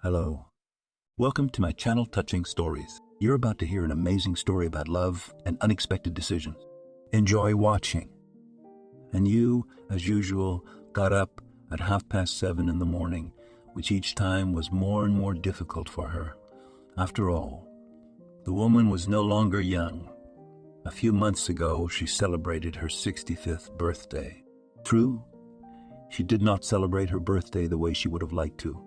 Hello. Welcome to my channel Touching Stories. You're about to hear an amazing story about love and unexpected decisions. Enjoy watching. And you, as usual, got up at 7:30 in the morning, which each time was more and more difficult for her. After all, the woman was no longer young. A few months ago, she celebrated her 65th birthday. True, she did not celebrate her birthday the way she would have liked to.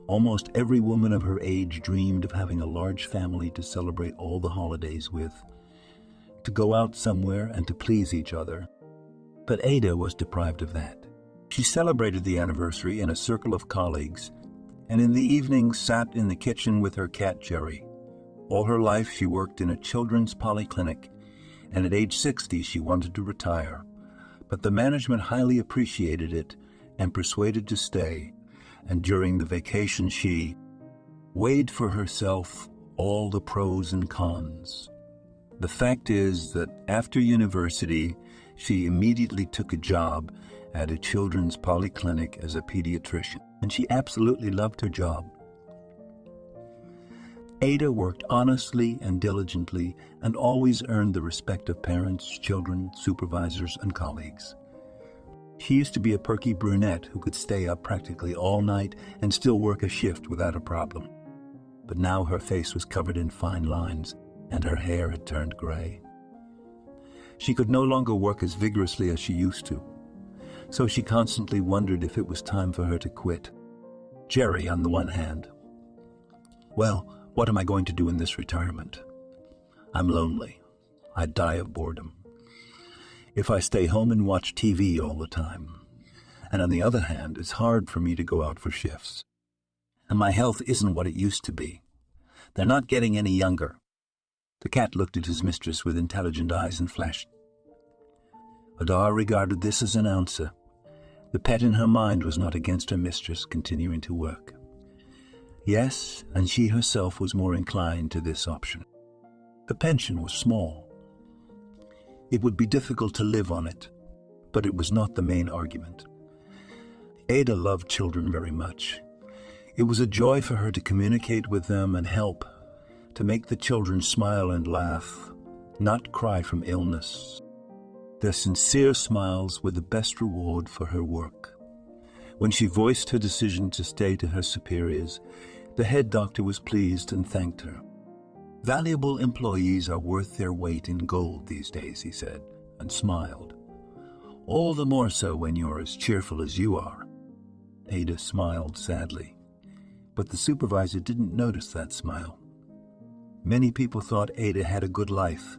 Almost every woman of her age dreamed of having a large family to celebrate all the holidays with, to go out somewhere and to please each other. But Ada was deprived of that. She celebrated the anniversary in a circle of colleagues, and in the evening sat in the kitchen with her cat Jerry. All her life she worked in a children's polyclinic, and at age 60 she wanted to retire. But the management highly appreciated it and persuaded to stay. And during the vacation she weighed for herself all the pros and cons. The fact is that after university, she immediately took a job at a children's polyclinic as a pediatrician, and she absolutely loved her job. Ada worked honestly and diligently and always earned the respect of parents, children, supervisors, and colleagues. She used to be a perky brunette who could stay up practically all night and still work a shift without a problem. But now her face was covered in fine lines and her hair had turned gray. She could no longer work as vigorously as she used to, so she constantly wondered if it was time for her to quit. Jerry, on the one hand, well, what am I going to do in this retirement? I'm lonely. I'd die of boredom if I stay home and watch TV all the time. And on the other hand, it's hard for me to go out for shifts. And my health isn't what it used to be. They're not getting any younger. The cat looked at his mistress with intelligent eyes and flashed. Adar regarded this as an answer. The pet in her mind was not against her mistress continuing to work. Yes, and she herself was more inclined to this option. The pension was small. It would be difficult to live on it, but it was not the main argument. Ada loved children very much. It was a joy for her to communicate with them and help, to make the children smile and laugh, not cry from illness. Their sincere smiles were the best reward for her work. When she voiced her decision to stay to her superiors, the head doctor was pleased and thanked her. Valuable employees are worth their weight in gold these days, he said, and smiled. All the more so when you're as cheerful as you are. Ada smiled sadly, but the supervisor didn't notice that smile. Many people thought Ada had a good life,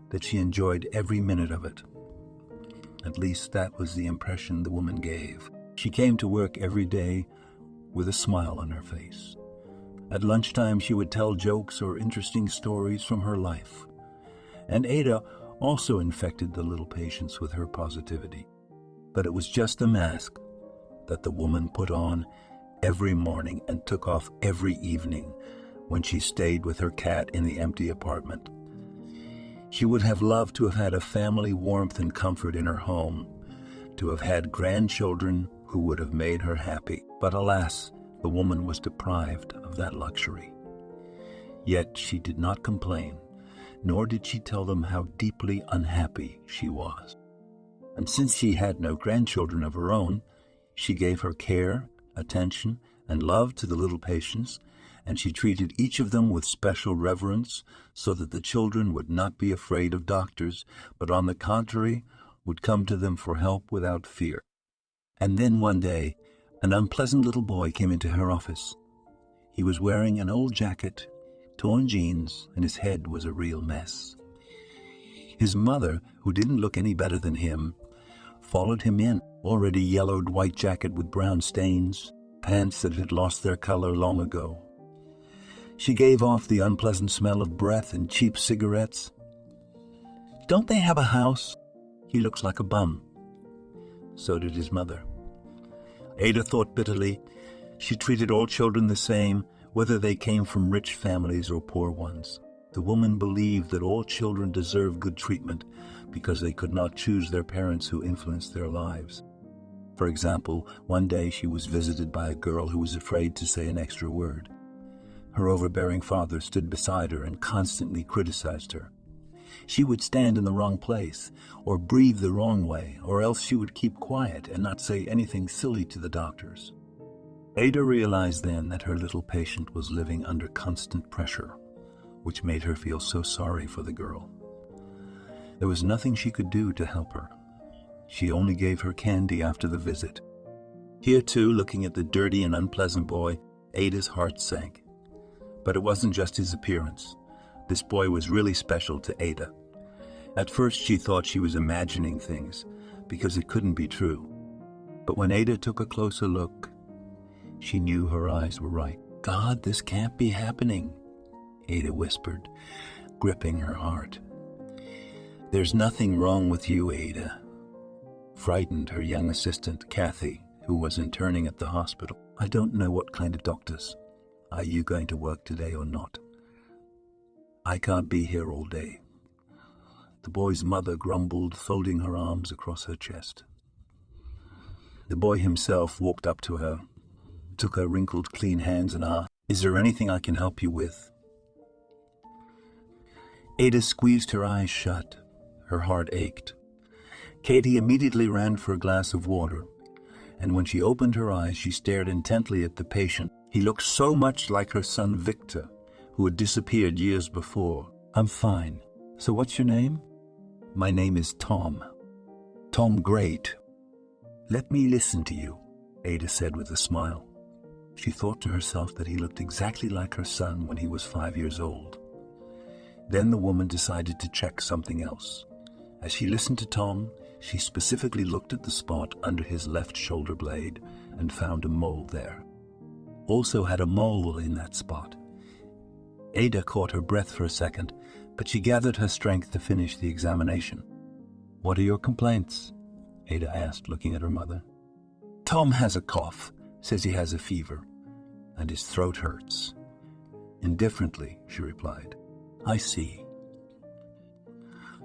that she enjoyed every minute of it. At least that was the impression the woman gave. She came to work every day with a smile on her face. At lunchtime, she would tell jokes or interesting stories from her life. And Ada also infected the little patients with her positivity. But it was just a mask that the woman put on every morning and took off every evening when she stayed with her cat in the empty apartment. She would have loved to have had a family warmth and comfort in her home, to have had grandchildren who would have made her happy. But alas, the woman was deprived of that luxury. Yet she did not complain, nor did she tell them how deeply unhappy she was. And since she had no grandchildren of her own, she gave her care, attention, and love to the little patients, and she treated each of them with special reverence so that the children would not be afraid of doctors, but on the contrary, would come to them for help without fear. And then one day, an unpleasant little boy came into her office. He was wearing an old jacket, torn jeans, and his head was a real mess. His mother, who didn't look any better than him, followed him in, already yellowed white jacket with brown stains, pants that had lost their color long ago. She gave off the unpleasant smell of breath and cheap cigarettes. Don't they have a house? He looks like a bum. So did his mother. Ada thought bitterly. She treated all children the same, whether they came from rich families or poor ones. The woman believed that all children deserve good treatment because they could not choose their parents who influenced their lives. For example, one day she was visited by a girl who was afraid to say an extra word. Her overbearing father stood beside her and constantly criticized her. She would stand in the wrong place, or breathe the wrong way, or else she would keep quiet and not say anything silly to the doctors. Ada realized then that her little patient was living under constant pressure, which made her feel so sorry for the girl. There was nothing she could do to help her. She only gave her candy after the visit. Here too, looking at the dirty and unpleasant boy, Ada's heart sank. But it wasn't just his appearance. This boy was really special to Ada. At first she thought she was imagining things, because it couldn't be true. But when Ada took a closer look, she knew her eyes were right. "God, this can't be happening," Ada whispered, gripping her heart. "There's nothing wrong with you, Ada," frightened her young assistant, Kathy, who was interning at the hospital. "I don't know what kind of doctors. Are you going to work today or not? I can't be here all day." The boy's mother grumbled, folding her arms across her chest. The boy himself walked up to her, took her wrinkled, clean hands and asked, "Is there anything I can help you with?" Ada squeezed her eyes shut. Her heart ached. Katie immediately ran for a glass of water, and when she opened her eyes, she stared intently at the patient. He looked so much like her son Victor, who had disappeared years before. "I'm fine. So what's your name?" "My name is Tom." "Tom, great. Let me listen to you," Ada said with a smile. She thought to herself that he looked exactly like her son when he was 5 years old. Then the woman decided to check something else. As she listened to Tom, she specifically looked at the spot under his left shoulder blade and found a mole there. Also had a mole in that spot. Ada caught her breath for a second, but she gathered her strength to finish the examination. "What are your complaints?" Ada asked, looking at her mother. "Tom has a cough, says he has a fever, and his throat hurts." Indifferently, she replied. "I see.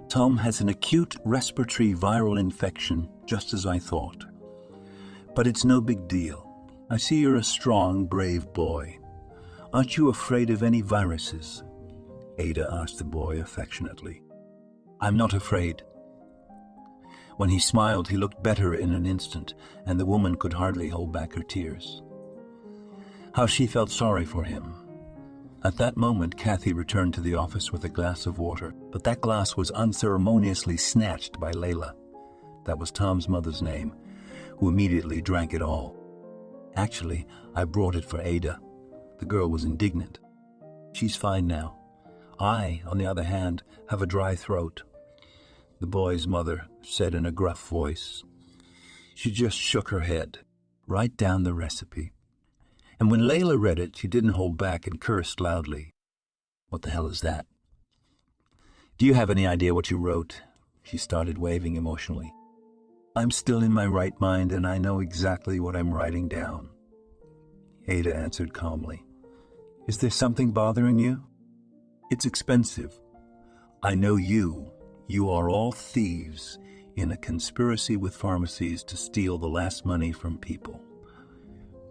Tom has an acute respiratory viral infection, just as I thought. But it's no big deal. I see you're a strong, brave boy. Aren't you afraid of any viruses?" Ada asked the boy affectionately. "I'm not afraid." When he smiled, he looked better in an instant, and the woman could hardly hold back her tears. How she felt sorry for him. At that moment, Kathy returned to the office with a glass of water, but that glass was unceremoniously snatched by Layla. That was Tom's mother's name, who immediately drank it all. "Actually, I brought it for Ada." The girl was indignant. "She's fine now. I, on the other hand, have a dry throat," the boy's mother said in a gruff voice. She just shook her head. "Write down the recipe." And when Layla read it, she didn't hold back and cursed loudly. "What the hell is that?" "Do you have any idea what you wrote?" She started waving emotionally. "I'm still in my right mind, and I know exactly what I'm writing down," Ada answered calmly. "Is there something bothering you?" "It's expensive. I know you. You are all thieves in a conspiracy with pharmacies to steal the last money from people.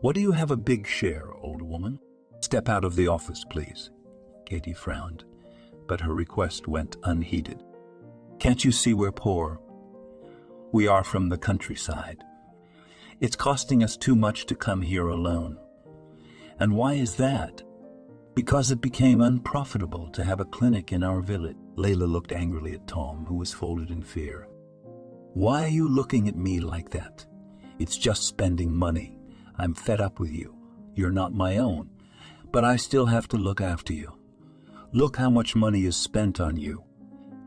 What do you have a big share, old woman?" "Step out of the office, please." Katie frowned, but her request went unheeded. "Can't you see we're poor? We are from the countryside. It's costing us too much to come here alone. And why is that? Because it became unprofitable to have a clinic in our village." Layla looked angrily at Tom, who was folded in fear. "Why are you looking at me like that? It's just spending money. I'm fed up with you. You're not my own, but I still have to look after you. Look how much money is spent on you."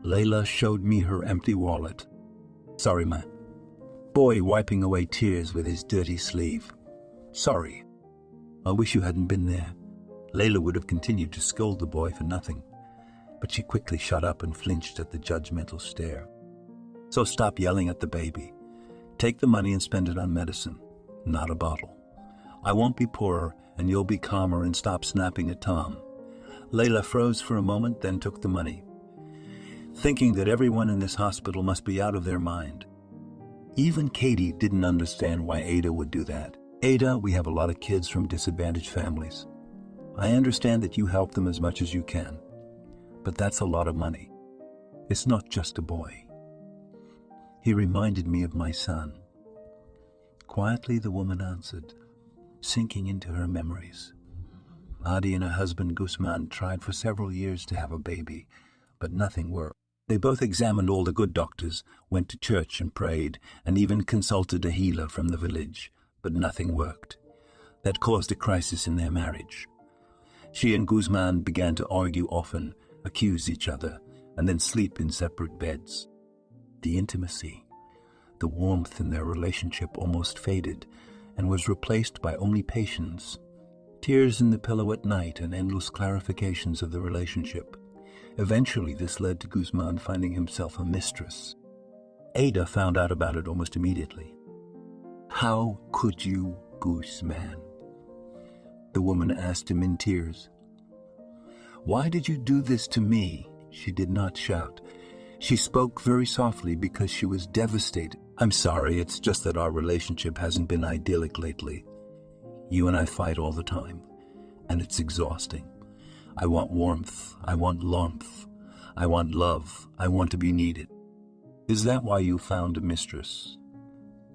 Layla showed me her empty wallet. "Sorry, ma." Boy wiping away tears with his dirty sleeve. "Sorry. I wish you hadn't been there." Layla would have continued to scold the boy for nothing, but she quickly shut up and flinched at the judgmental stare. "So stop yelling at the baby. Take the money and spend it on medicine, not a bottle. I won't be poorer, and you'll be calmer and stop snapping at Tom." Layla froze for a moment, then took the money, thinking that everyone in this hospital must be out of their mind. Even Katie didn't understand why Ada would do that. Ada, we have a lot of kids from disadvantaged families. I understand that you help them as much as you can, but that's a lot of money. It's not just a boy. He reminded me of my son. Quietly, the woman answered, sinking into her memories. Adi and her husband Guzman tried for several years to have a baby, but nothing worked. They both examined all the good doctors, went to church and prayed, and even consulted a healer from the village, but nothing worked. That caused a crisis in their marriage. She and Guzman began to argue often, accuse each other, and then sleep in separate beds. The intimacy, the warmth in their relationship almost faded and was replaced by only patience, tears in the pillow at night, and endless clarifications of the relationship. Eventually, this led to Guzman finding himself a mistress. Ada found out about it almost immediately. "How could you, Guzman?" the woman asked him in tears. "Why did you do this to me?" She did not shout. She spoke very softly because she was devastated. "I'm sorry, it's just that our relationship hasn't been idyllic lately. You and I fight all the time, and it's exhausting. I want warmth, I want warmth, I want love, I want to be needed. Is that why you found a mistress?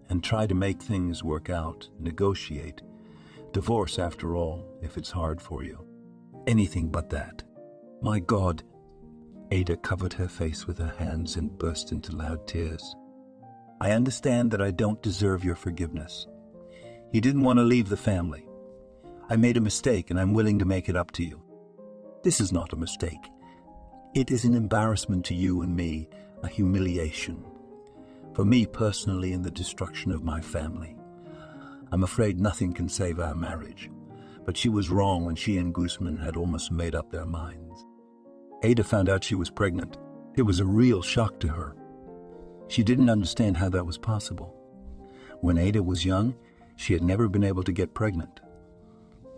And try to make things work out, negotiate. Divorce, after all, if it's hard for you. Anything but that." "My God." Ada covered her face with her hands and burst into loud tears. "I understand that I don't deserve your forgiveness. He didn't want to leave the family. I made a mistake and I'm willing to make it up to you. This is not a mistake. It is an embarrassment to you and me, a humiliation. For me personally, and the destruction of my family. I'm afraid nothing can save our marriage, but she was wrong when she and Guzman had almost made up their minds." Ada found out she was pregnant. It was a real shock to her. She didn't understand how that was possible. When Ada was young, she had never been able to get pregnant.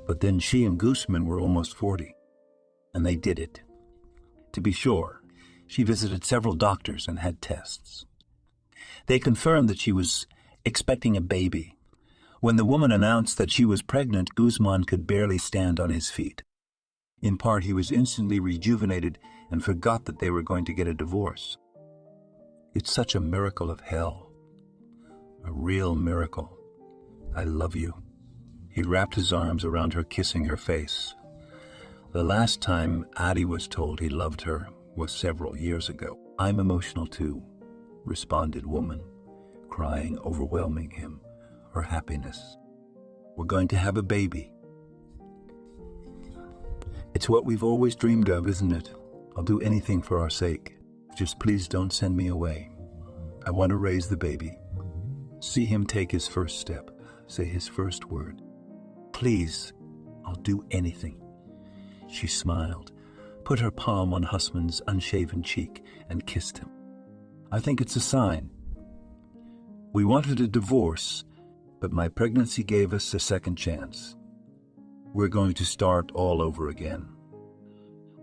But then she and Guzman were almost 40. And they did it. To be sure, she visited several doctors and had tests. They confirmed that she was expecting a baby. When the woman announced that she was pregnant, Guzman could barely stand on his feet. In part, he was instantly rejuvenated and forgot that they were going to get a divorce. It's such a miracle of hell. A real miracle. I love you. He wrapped his arms around her, kissing her face. The last time Adi was told he loved her was several years ago. "I'm emotional too," responded woman, crying, overwhelming him, her happiness. "We're going to have a baby. It's what we've always dreamed of, isn't it? I'll do anything for our sake. Just please don't send me away. I want to raise the baby. See him take his first step, say his first word. Please, I'll do anything." She smiled, put her palm on husband's unshaven cheek, and kissed him. "I think it's a sign. We wanted a divorce, but my pregnancy gave us a second chance. We're going to start all over again.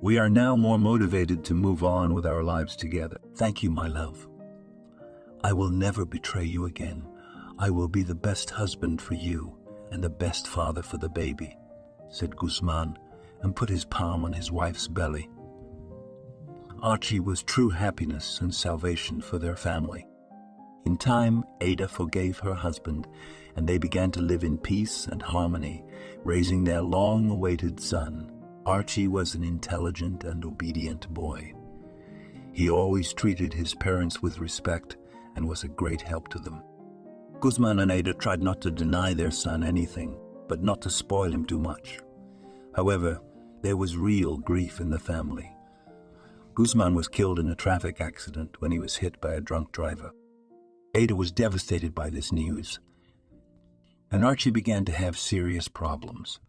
We are now more motivated to move on with our lives together. Thank you, my love. I will never betray you again. I will be the best husband for you and the best father for the baby," said Guzman, and put his palm on his wife's belly. Archie was true happiness and salvation for their family. In time, Ada forgave her husband, and they began to live in peace and harmony, raising their long-awaited son. Archie was an intelligent and obedient boy. He always treated his parents with respect and was a great help to them. Guzman and Ada tried not to deny their son anything, but not to spoil him too much. However, there was real grief in the family. Guzman was killed in a traffic accident when he was hit by a drunk driver. Ada was devastated by this news, and Archie began to have serious problems.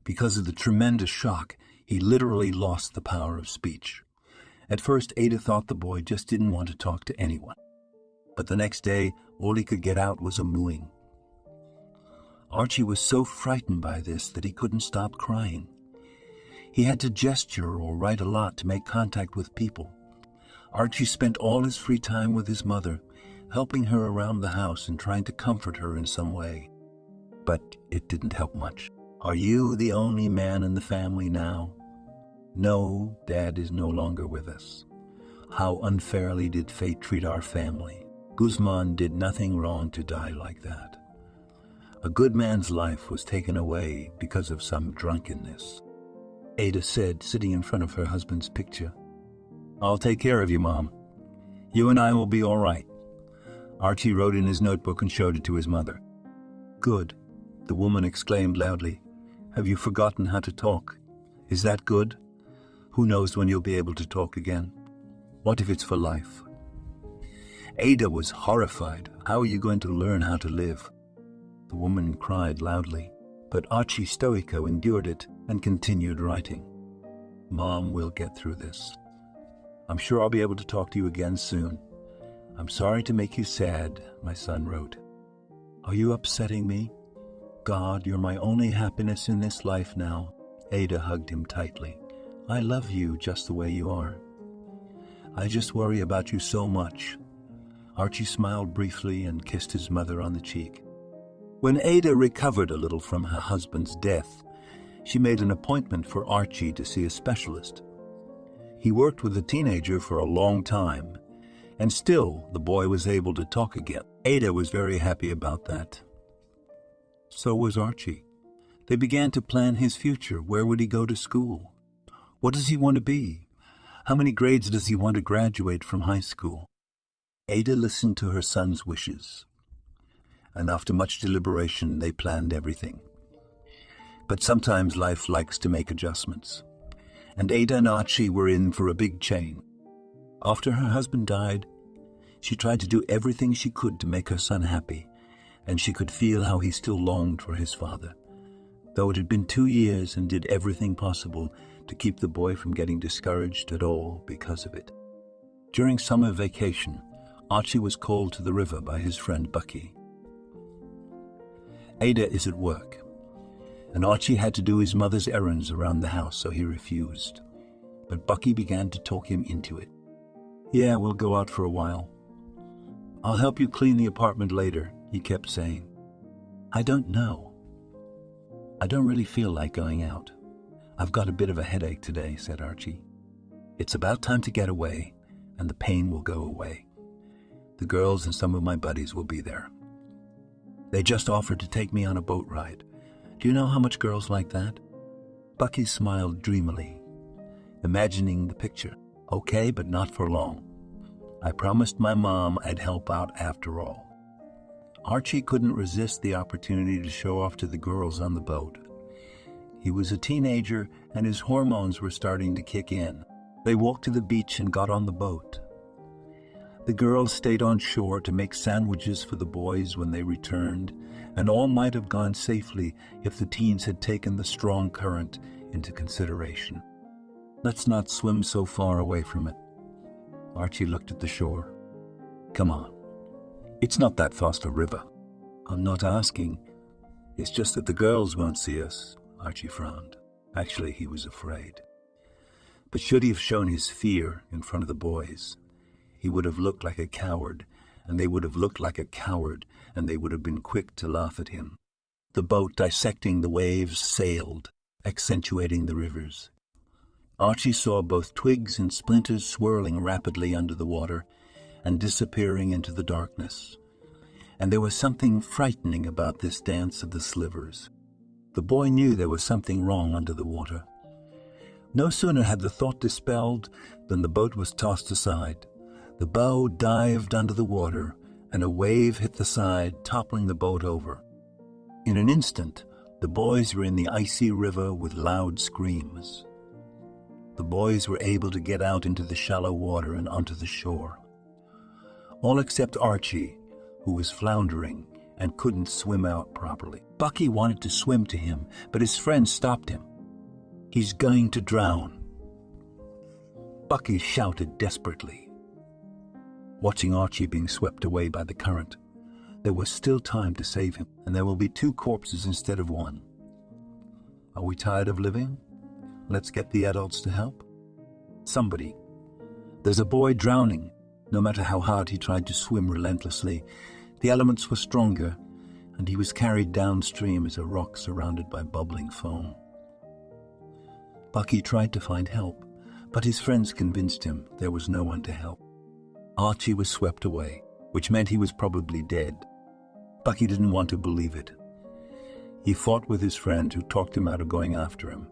Because of the tremendous shock, he literally lost the power of speech. At first, Ada thought the boy just didn't want to talk to anyone. But the next day, all he could get out was a mooing. Archie was so frightened by this that he couldn't stop crying. He had to gesture or write a lot to make contact with people. Archie spent all his free time with his mother, helping her around the house and trying to comfort her in some way. But it didn't help much. Are you the only man in the family now? No, Dad is no longer with us. How unfairly did fate treat our family? Guzman did nothing wrong to die like that. A good man's life was taken away because of some drunkenness. Ada said, sitting in front of her husband's picture. I'll take care of you, Mom. You and I will be all right. Archie wrote in his notebook and showed it to his mother. Good, the woman exclaimed loudly. Have you forgotten how to talk? Is that good? Who knows when you'll be able to talk again? What if it's for life? Ada was horrified. How are you going to learn how to live? The woman cried loudly, but Archie Stoico endured it and continued writing. Mom, we'll get through this. I'm sure I'll be able to talk to you again soon. I'm sorry to make you sad, my son wrote. Are you upsetting me? God, you're my only happiness in this life now. Ada hugged him tightly. I love you just the way you are. I just worry about you so much. Archie smiled briefly and kissed his mother on the cheek. When Ada recovered a little from her husband's death, she made an appointment for Archie to see a specialist. He worked with the teenager for a long time, and still the boy was able to talk again. Ada was very happy about that. So was Archie. They began to plan his future. Where would he go to school? What does he want to be? How many grades does he want to graduate from high school? Ada listened to her son's wishes, and after much deliberation, they planned everything. But sometimes life likes to make adjustments, and Ada and Archie were in for a big change. After her husband died, she tried to do everything she could to make her son happy, and she could feel how he still longed for his father, though it had been 2 years and did everything possible to keep the boy from getting discouraged at all because of it. During summer vacation, Archie was called to the river by his friend Bucky. Ada is at work, and Archie had to do his mother's errands around the house, so he refused. But Bucky began to talk him into it. Yeah, we'll go out for a while. I'll help you clean the apartment later, he kept saying. I don't know. I don't really feel like going out. I've got a bit of a headache today, said Archie. It's about time to get away, and the pain will go away. The girls and some of my buddies will be there. They just offered to take me on a boat ride. Do you know how much girls like that? Bucky smiled dreamily, imagining the picture. Okay, but not for long. I promised my mom I'd help out after all. Archie couldn't resist the opportunity to show off to the girls on the boat. He was a teenager and his hormones were starting to kick in. They walked to the beach and got on the boat. The girls stayed on shore to make sandwiches for the boys when they returned, and all might have gone safely if the teens had taken the strong current into consideration. Let's not swim so far away from it. Archie looked at the shore. Come on. It's not that fast a river. I'm not asking. It's just that the girls won't see us. Archie frowned. Actually, he was afraid. But should he have shown his fear in front of the boys, he would have looked like a coward, and they would have looked like a coward, and they would have been quick to laugh at him. The boat, dissecting the waves, sailed, accentuating the rivers. Archie saw both twigs and splinters swirling rapidly under the water and disappearing into the darkness. And there was something frightening about this dance of the slivers. The boy knew there was something wrong under the water. No sooner had the thought dispelled than the boat was tossed aside. The bow dived under the water, and a wave hit the side, toppling the boat over. In an instant, the boys were in the icy river with loud screams. The boys were able to get out into the shallow water and onto the shore. All except Archie, who was floundering and couldn't swim out properly. Bucky wanted to swim to him, but his friend stopped him. He's going to drown. Bucky shouted desperately. Watching Archie being swept away by the current, there was still time to save him, and there will be 2 corpses instead of 1. Are we tired of living? Let's get the adults to help. Somebody. There's a boy drowning. No matter how hard he tried to swim relentlessly, the elements were stronger, and he was carried downstream as a rock surrounded by bubbling foam. Bucky tried to find help, but his friends convinced him there was no one to help. Archie was swept away, which meant he was probably dead. Bucky didn't want to believe it. He fought with his friend, who talked him out of going after him.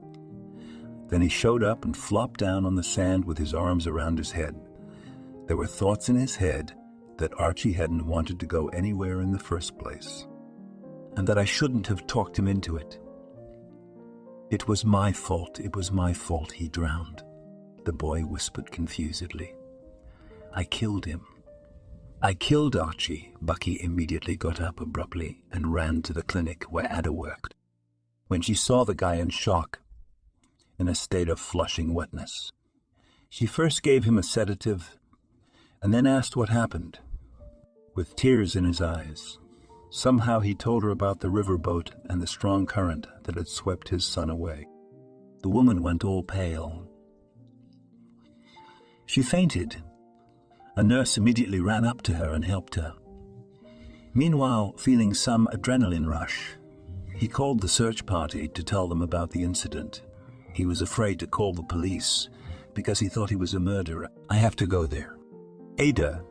Then he showed up and flopped down on the sand with his arms around his head. There were thoughts in his head that Archie hadn't wanted to go anywhere in the first place, and that I shouldn't have talked him into it. It was my fault he drowned, the boy whispered confusedly. I killed him. I killed Archie. Bucky immediately got up abruptly and ran to the clinic where Ada worked. When she saw the guy in shock, in a state of flushing wetness, she first gave him a sedative and then asked what happened. With tears in his eyes, somehow he told her about the riverboat and the strong current that had swept his son away. The woman went all pale. She fainted. A nurse immediately ran up to her and helped her. Meanwhile, feeling some adrenaline rush, he called the search party to tell them about the incident. He was afraid to call the police because he thought he was a murderer. I have to go there. Ada.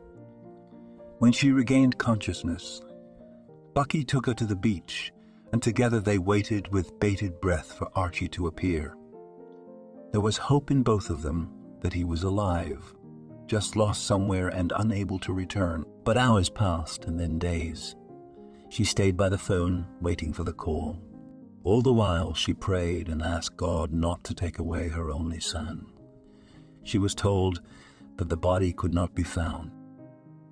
When she regained consciousness, Bucky took her to the beach, and together they waited with bated breath for Archie to appear. There was hope in both of them that he was alive, just lost somewhere and unable to return. But hours passed, and then days. She stayed by the phone, waiting for the call. All the while, she prayed and asked God not to take away her only son. She was told that the body could not be found.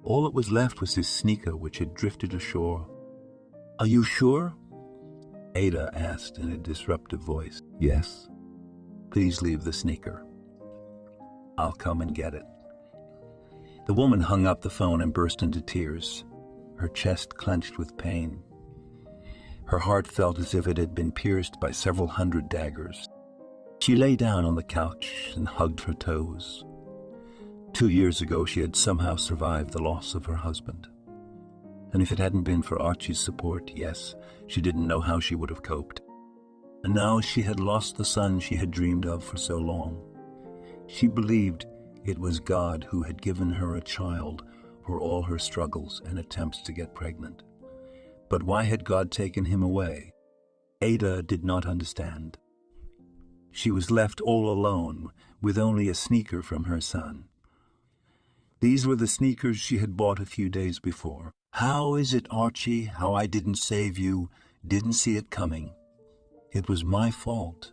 All that was left was his sneaker, which had drifted ashore. Are you sure? Ada asked in a disruptive voice. Yes. Please leave the sneaker. I'll come and get it. The woman hung up the phone and burst into tears, her chest clenched with pain. Her heart felt as if it had been pierced by several hundred daggers. She lay down on the couch and hugged her toes. 2 years ago, she had somehow survived the loss of her husband. And if it hadn't been for Archie's support, yes, she didn't know how she would have coped. And now she had lost the son she had dreamed of for so long. She believed it was God who had given her a child for all her struggles and attempts to get pregnant. But why had God taken him away? Ada did not understand. She was left all alone with only a sneaker from her son. These were the sneakers she had bought a few days before. How is it, Archie, how I didn't save you, didn't see it coming? It was my fault.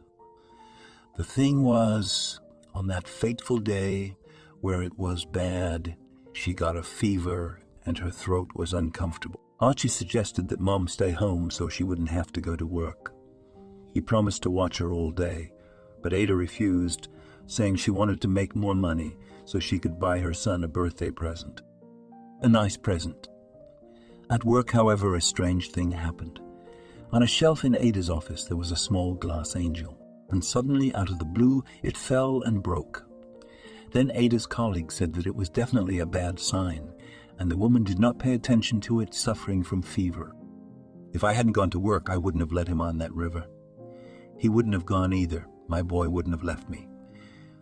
The thing was, on that fateful day where it was bad, she got a fever and her throat was uncomfortable. Archie suggested that Mom stay home so she wouldn't have to go to work. He promised to watch her all day, but Ada refused, saying she wanted to make more money so she could buy her son a birthday present. A nice present. At work, however, a strange thing happened. On a shelf in Ada's office there was a small glass angel, and suddenly, out of the blue, it fell and broke. Then Ada's colleague said that it was definitely a bad sign, and the woman did not pay attention to it, suffering from fever. If I hadn't gone to work, I wouldn't have let him on that river. He wouldn't have gone either. My boy wouldn't have left me.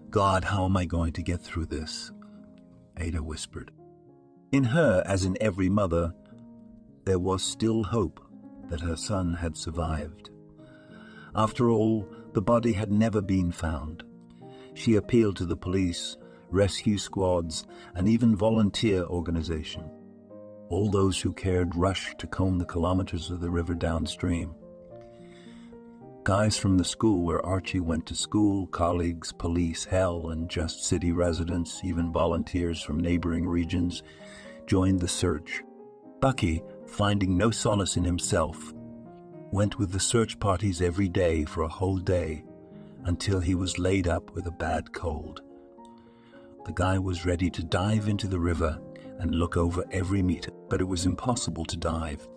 God, how am I going to get through this? Ada whispered. In her, as in every mother, there was still hope that her son had survived. After all, the body had never been found. She appealed to the police, rescue squads, and even volunteer organization. All those who cared rushed to comb the kilometers of the river downstream. Guys from the school where Archie went to school, colleagues, police, hell, and just city residents, even volunteers from neighboring regions, joined the search. Bucky, finding no solace in himself, went with the search parties every day for a whole day until he was laid up with a bad cold. The guy was ready to dive into the river and look over every meter, but it was impossible to dive,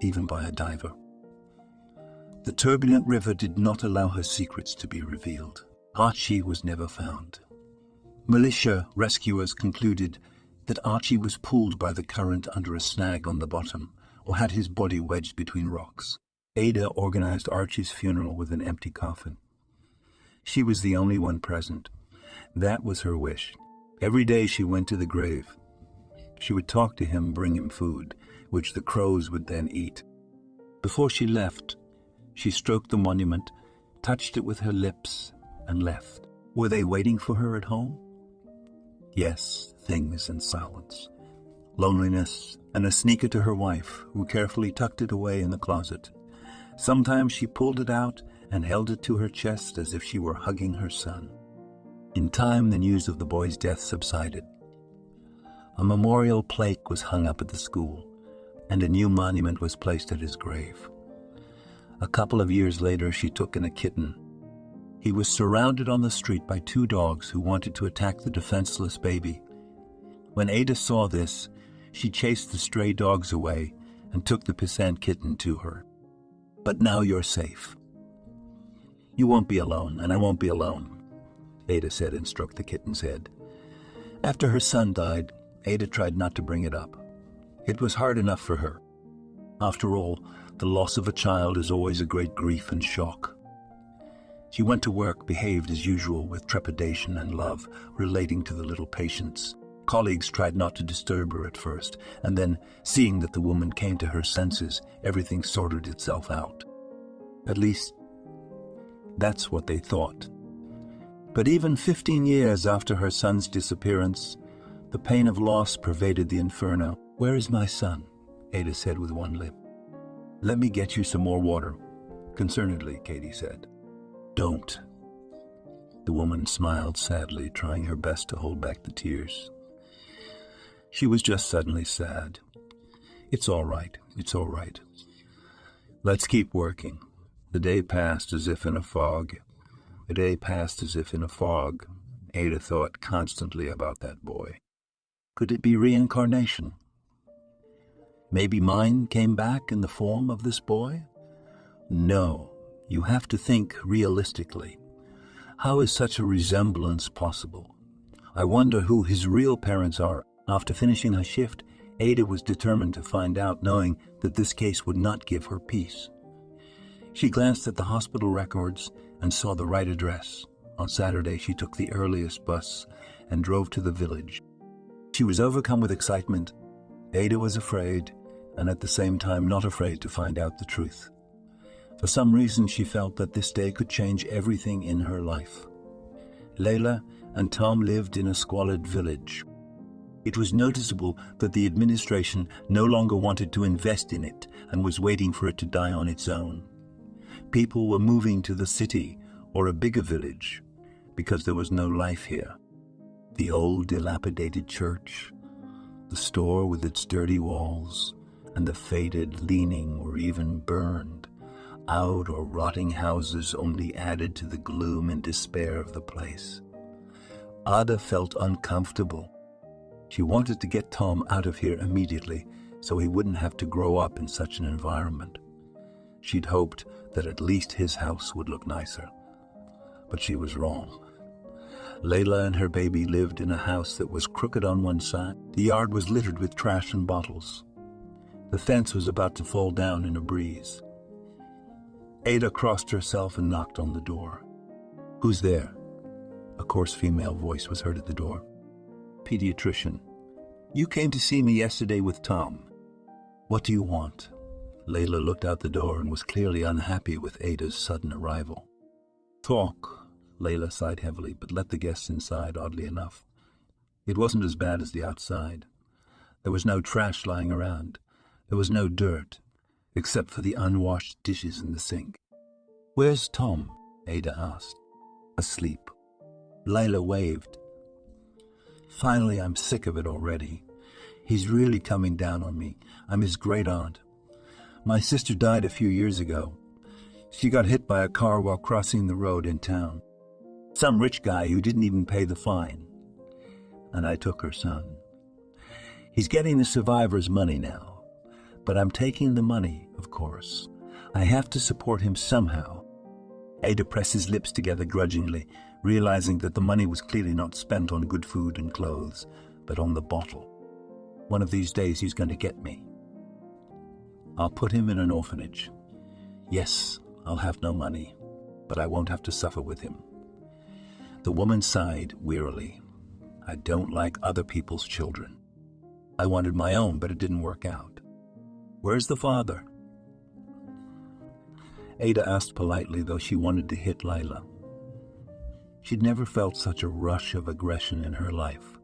even by a diver. The turbulent river did not allow her secrets to be revealed. Archie was never found. Militia rescuers concluded that Archie was pulled by the current under a snag on the bottom, or had his body wedged between rocks. Ada organized Archie's funeral with an empty coffin. She was the only one present. That was her wish. Every day she went to the grave. She would talk to him, bring him food, which the crows would then eat. Before she left, she stroked the monument, touched it with her lips, and left. Were they waiting for her at home? Yes, things and silence, loneliness, and a sneaker to her wife, who carefully tucked it away in the closet. Sometimes she pulled it out and held it to her chest as if she were hugging her son. In time, the news of the boy's death subsided. A memorial plaque was hung up at the school, and a new monument was placed at his grave. A couple of years later, she took in a kitten. He was surrounded on the street by 2 dogs who wanted to attack the defenseless baby. When Ada saw this, she chased the stray dogs away and took the pissant kitten to her. But now you're safe. You won't be alone, and I won't be alone, Ada said and stroked the kitten's head. After her son died, Ada tried not to bring it up. It was hard enough for her. After all, the loss of a child is always a great grief and shock. She went to work, behaved as usual with trepidation and love, relating to the little patients. Colleagues tried not to disturb her at first, and then, seeing that the woman came to her senses, everything sorted itself out. At least, that's what they thought. But even 15 years after her son's disappearance, the pain of loss pervaded the inferno. "Where is my son?" Ada said with one lip. "Let me get you some more water," concernedly, Katie said. "Don't." The woman smiled sadly, trying her best to hold back the tears. She was just suddenly sad. "It's all right, it's all right. Let's keep working." The day passed as if in a fog. The day passed as if in a fog. Ada thought constantly about that boy. Could it be reincarnation? Maybe mine came back in the form of this boy? No, you have to think realistically. How is such a resemblance possible? I wonder who his real parents are. After finishing her shift, Ada was determined to find out, knowing that this case would not give her peace. She glanced at the hospital records and saw the right address. On Saturday, she took the earliest bus and drove to the village. She was overcome with excitement. Ada was afraid, and at the same time not afraid to find out the truth. For some reason, she felt that this day could change everything in her life. Layla and Tom lived in a squalid village. It was noticeable that the administration no longer wanted to invest in it and was waiting for it to die on its own. People were moving to the city or a bigger village because there was no life here. The old dilapidated church, the store with its dirty walls, and the faded, leaning, or even burned out or rotting houses only added to the gloom and despair of the place. Ada felt uncomfortable. She wanted to get Tom out of here immediately so he wouldn't have to grow up in such an environment. She'd hoped that at least his house would look nicer. But she was wrong. Layla and her baby lived in a house that was crooked on one side. The yard was littered with trash and bottles. The fence was about to fall down in a breeze. Ada crossed herself and knocked on the door. "Who's there?" A coarse female voice was heard at the door. "Pediatrician. You came to see me yesterday with Tom. What do you want?" Layla looked out the door and was clearly unhappy with Ada's sudden arrival. "Talk," Layla sighed heavily, but let the guests inside, oddly enough. It wasn't as bad as the outside. There was no trash lying around. There was no dirt, except for the unwashed dishes in the sink. "Where's Tom?" Ada asked. "Asleep." Layla waved. "Finally, I'm sick of it already. He's really coming down on me. I'm his great aunt. My sister died a few years ago. She got hit by a car while crossing the road in town. Some rich guy who didn't even pay the fine. And I took her son. He's getting the survivor's money now. But I'm taking the money, of course. I have to support him somehow." Ada pressed his lips together grudgingly, realizing that the money was clearly not spent on good food and clothes, but on the bottle. One of these days he's going to get me. I'll put him in an orphanage. Yes, I'll have no money, but I won't have to suffer with him." The woman sighed wearily. "I don't like other people's children. I wanted my own, but it didn't work out. Where's the father?" Ada asked politely, though she wanted to hit Lila. She'd never felt such a rush of aggression in her life.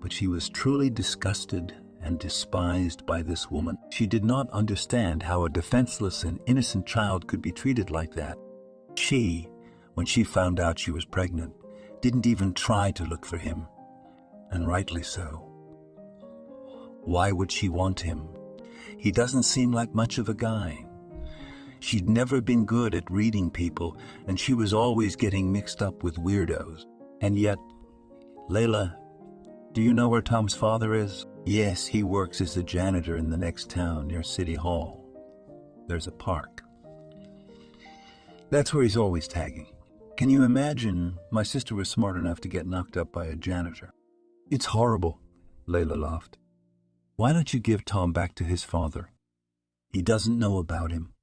But she was truly disgusted and despised by this woman. She did not understand how a defenseless and innocent child could be treated like that. She, when she found out she was pregnant, didn't even try to look for him, and rightly so. Why would she want him? He doesn't seem like much of a guy. She'd never been good at reading people, and she was always getting mixed up with weirdos. And yet, "Layla, do you know where Tom's father is?" "Yes, he works as a janitor in the next town near City Hall. There's a park. That's where he's always tagging. Can you imagine? My sister was smart enough to get knocked up by a janitor." "It's horrible," Layla laughed. "Why don't you give Tom back to his father? He doesn't know about him.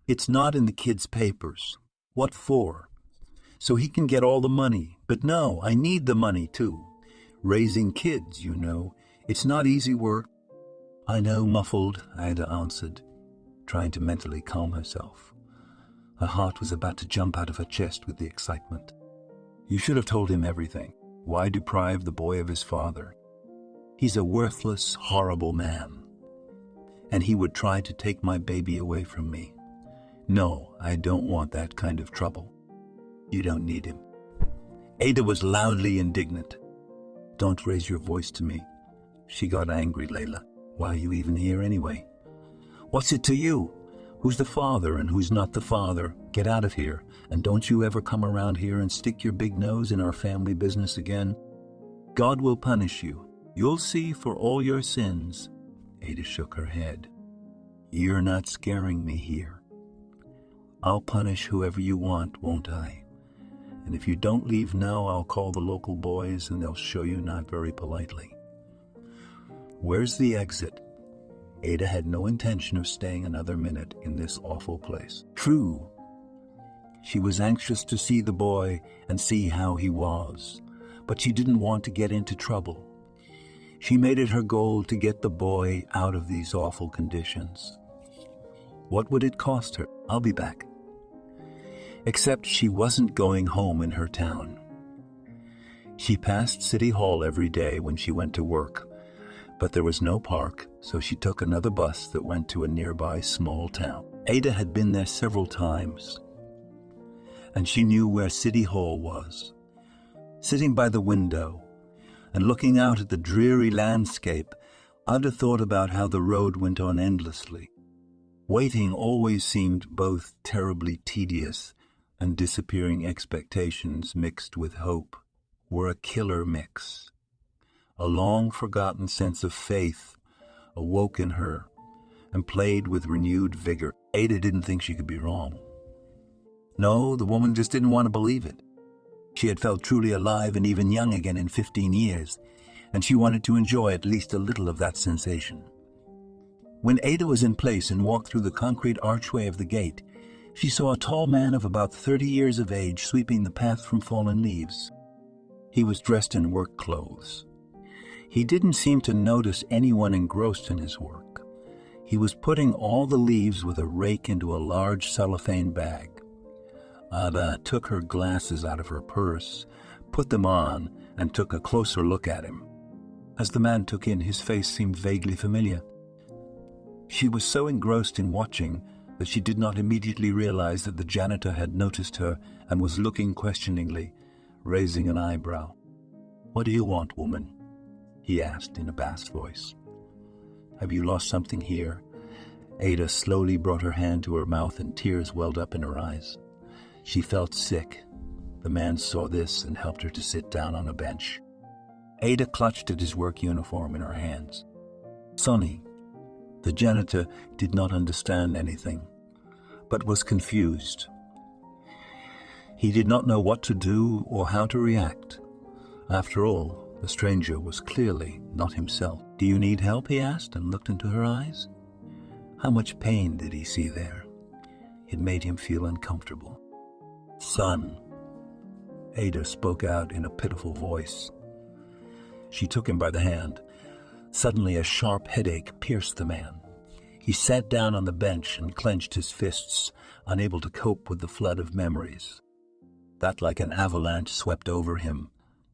It's not in the kid's papers. What for? So he can get all the money. But no, I need the money too. Raising kids, you know, it's not easy work." "I know," muffled, Ada answered, trying to mentally calm herself. Her heart was about to jump out of her chest with the excitement. "You should have told him everything. Why deprive the boy of his father? He's a worthless, horrible man. And he would try to take my baby away from me. No, I don't want that kind of trouble. You don't need him." Ada was loudly indignant. "Don't raise your voice to me." She got angry. "Layla, why are you even here anyway? What's it to you? Who's the father and who's not the father? Get out of here, and don't you ever come around here and stick your big nose in our family business again. God will punish you. You'll see for all your sins." Ada shook her head. "You're not scaring me here. I'll punish whoever you want, won't I? And if you don't leave now, I'll call the local boys and they'll show you not very politely. Where's the exit?" Ada had no intention of staying another minute in this awful place. True, she was anxious to see the boy and see how he was, but she didn't want to get into trouble. She made it her goal to get the boy out of these awful conditions. What would it cost her? "I'll be back." Except she wasn't going home in her town. She passed City Hall every day when she went to work, but there was no park, so she took another bus that went to a nearby small town. Ada had been there several times, and she knew where City Hall was. Sitting by the window and looking out at the dreary landscape, Ada thought about how the road went on endlessly. Waiting always seemed both terribly tedious, and disappearing expectations mixed with hope were a killer mix. A long-forgotten sense of faith awoke in her and played with renewed vigor. Ada didn't think she could be wrong. No, the woman just didn't want to believe it. She had felt truly alive and even young again in 15 years, and she wanted to enjoy at least a little of that sensation. When Ada was in place and walked through the concrete archway of the gate, she saw a tall man of about 30 years of age sweeping the path from fallen leaves. He was dressed in work clothes. He didn't seem to notice anyone engrossed in his work. He was putting all the leaves with a rake into a large cellophane bag. Ada took her glasses out of her purse, put them on, and took a closer look at him. As the man took in, his face seemed vaguely familiar. She was so engrossed in watching that she did not immediately realize that the janitor had noticed her and was looking questioningly, raising an eyebrow. "What do you want, woman?" he asked in a bass voice. "Have you lost something here?" Ada slowly brought her hand to her mouth and tears welled up in her eyes. She felt sick. The man saw this and helped her to sit down on a bench. Ada clutched at his work uniform in her hands. Sonny. The janitor did not understand anything, but was confused. He did not know what to do or how to react. After all, The stranger was clearly not himself. "Do you need help?" he asked, and looked into her eyes. How much pain did he see there? It made him feel uncomfortable. "Son," Ada spoke out in a pitiful voice. She took him by the hand. Suddenly a sharp headache pierced the man. He sat down on the bench and clenched his fists, unable to cope with the flood of memories. That, like an avalanche, swept over him,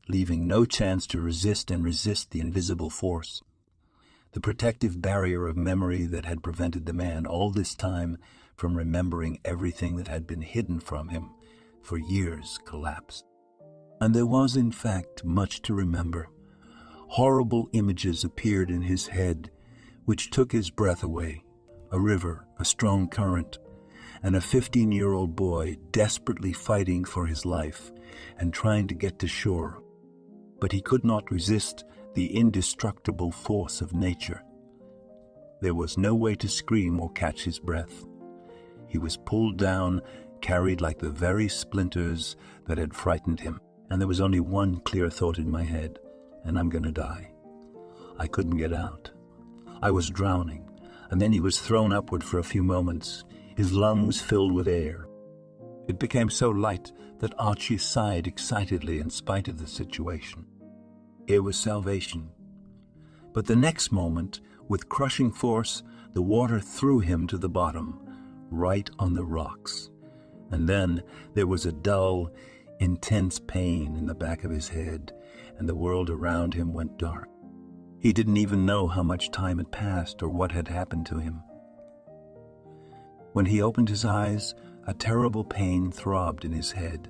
leaving no chance to resist the invisible force. The protective barrier of memory that had prevented the man all this time from remembering everything that had been hidden from him for years collapsed. And there was, in fact, much to remember. Horrible images appeared in his head, which took his breath away. A river, a strong current, and a 15-year-old boy desperately fighting for his life and trying to get to shore. But he could not resist the indestructible force of nature. There was no way to scream or catch his breath. He was pulled down, carried like the very splinters that had frightened him. And there was only one clear thought in my head: and I'm going to die. I couldn't get out. I was drowning, and then he was thrown upward for a few moments, his lungs filled with air. It became so light that Archie sighed excitedly in spite of the situation. It was salvation. But the next moment, with crushing force, the water threw him to the bottom, right on the rocks. And then there was a dull, intense pain in the back of his head, and the world around him went dark. He didn't even know how much time had passed or what had happened to him. When he opened his eyes, a terrible pain throbbed in his head.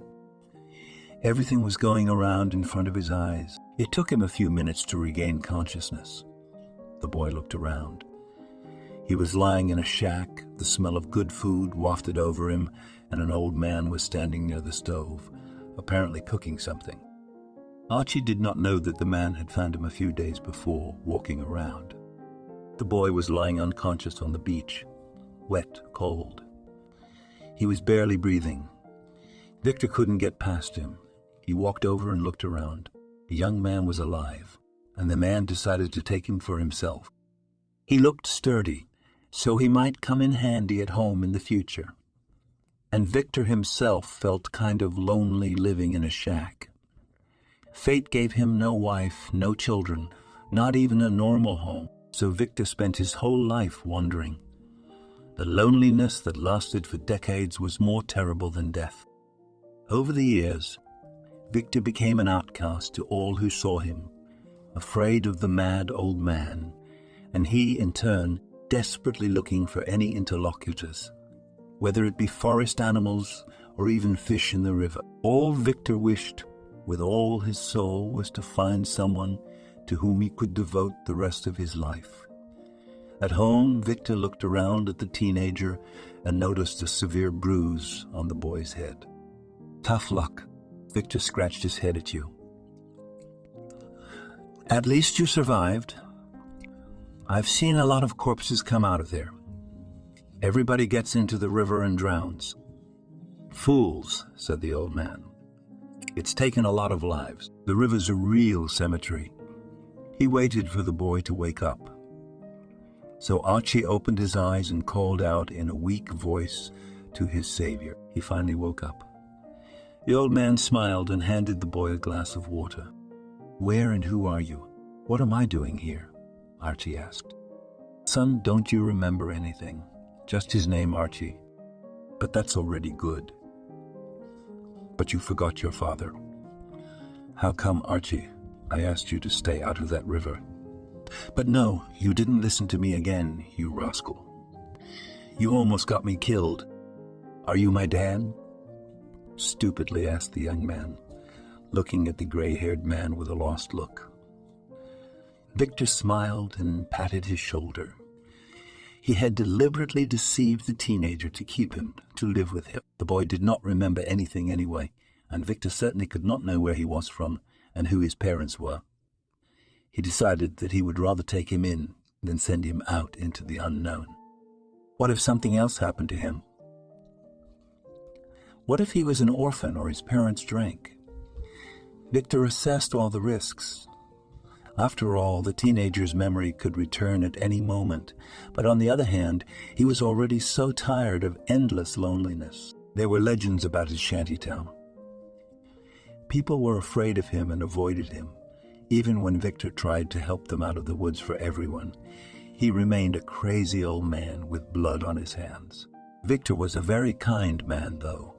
Everything was going around in front of his eyes. It took him a few minutes to regain consciousness. The boy looked around. He was lying in a shack, the smell of good food wafted over him, and an old man was standing near the stove, apparently cooking something. Archie did not know that the man had found him a few days before, walking around. The boy was lying unconscious on the beach, wet, cold. He was barely breathing. Victor couldn't get past him. He walked over and looked around. The young man was alive, and the man decided to take him for himself. He looked sturdy, so he might come in handy at home in the future. And Victor himself felt kind of lonely living in a shack. Fate gave him no wife, no children, not even a normal home, so Victor spent his whole life wandering. The loneliness that lasted for decades was more terrible than death. Over the years, Victor became an outcast to all who saw him, afraid of the mad old man, and he, in turn, desperately looking for any interlocutors, whether it be forest animals or even fish in the river. All Victor wished, with all his soul, was to find someone to whom he could devote the rest of his life. At home, Victor looked around at the teenager and noticed a severe bruise on the boy's head. "Tough luck," Victor scratched his head at you. "At least you survived. I've seen a lot of corpses come out of there. Everybody gets into the river and drowns." "Fools," said the old man. "It's taken a lot of lives. The river's a real cemetery." He waited for the boy to wake up. So Archie opened his eyes and called out in a weak voice to his savior. He finally woke up. The old man smiled and handed the boy a glass of water. "Where and who are you? What am I doing here?" Archie asked. "Son, don't you remember anything? Just his name, Archie. But that's already good. But you forgot your father." "How come, Archie? I asked you to stay out of that river." "But no, you didn't listen to me again, you rascal. You almost got me killed. Are you my dad?" stupidly asked the young man, looking at the gray-haired man with a lost look. Victor smiled and patted his shoulder. He had deliberately deceived the teenager to keep him, to live with him. The boy did not remember anything anyway, and Victor certainly could not know where he was from and who his parents were. He decided that he would rather take him in than send him out into the unknown. What if something else happened to him? What if he was an orphan or his parents drank? Victor assessed all the risks. After all, the teenager's memory could return at any moment, but on the other hand, he was already so tired of endless loneliness. There were legends about his shantytown. People were afraid of him and avoided him. Even when Victor tried to help them out of the woods for everyone, he remained a crazy old man with blood on his hands. Victor was a very kind man, though.